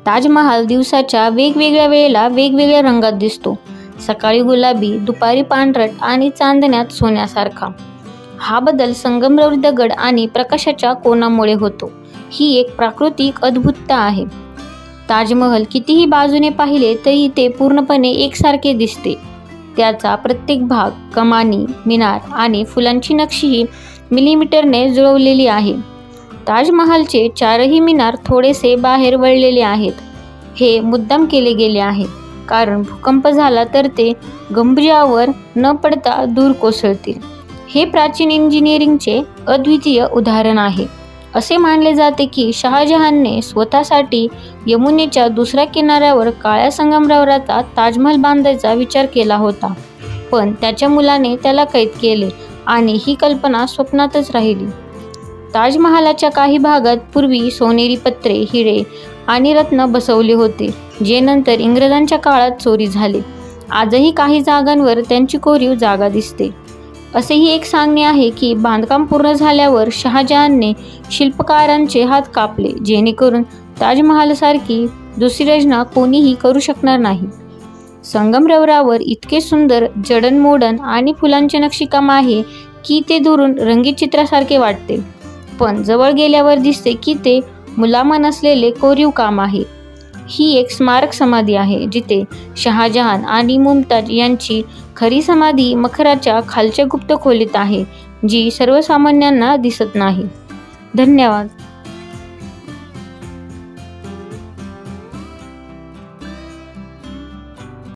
ताजमहाल दिवसाच्या वेगवेगळ्या वेळेला वेगवेगळ्या रंगात दिसतो. सकाळी गुलाबी, दुपारी पांढरट आणि चांदण्यात सोन्यासारखा. हा बदल संगमरवरी दगड आणि प्रकाशाच्या कोनामुळे होतो. ही एक प्राकृतिक अद्भुतता आहे. ताजमहल कितीही बाजूने पाहिले तरी ते पूर्णपणे एकसारखे दिसते. त्याचा प्रत्येक भाग, कमानी, मिनार आणि फुलांची नक्षीही मिलीमीटरने जुळवलेली आहे. ताजमहालचे चारही मिनार थोडेसे बाहेर वळलेले आहेत. हे मुद्दाम केले गेले आहे, कारण भूकंप झाला तर ते गंबजावर न पडता दूर कोसळतील. हे प्राचीन इंजिनिअरिंगचे अद्वितीय उदाहरण आहे. असे मानले जाते की शहाजहानने स्वतःसाठी यमुनेच्या दुसऱ्या किनाऱ्यावर काळ्या संगमरवराचा ताजमहल बांधायचा विचार केला होता, पण त्याच्या मुलाने त्याला कैद केले आणि ही कल्पना स्वप्नातच राहिली. ताजमहालाच्या काही भागात पूर्वी सोनेरी पत्रे, हिरे आणि रत्न बसवले होते, जे नंतर इंग्रजांच्या काळात चोरी झाले. आजही काही जागांवर त्यांची कोरीव जागा दिसते. असेही एक सांगणे आहे की बांधकाम पूर्ण झाल्यावर शहाजहानने शिल्पकारांचे हात कापले, जेणेकरून ताजमहालसारखी दुसरी रचना कोणीही करू शकणार नाही. संगमरवरावर इतके सुंदर जडणमोडण आणि फुलांचे नक्षीकाम आहे की ते दुरून रंगीत चित्रासारखे वाटते, पण जवळ गेल्यावर दिसते की ते मुलामा नसलेले कोरीव काम आहे. ही एक स्मारक समाधी आहे, जिथे शहाजहान आणि मुमताज यांची खरी समाधी मखराच्या खालच्या गुप्त खोलीत आहे, जी सर्वसामान्यांना दिसत नाही. धन्यवाद.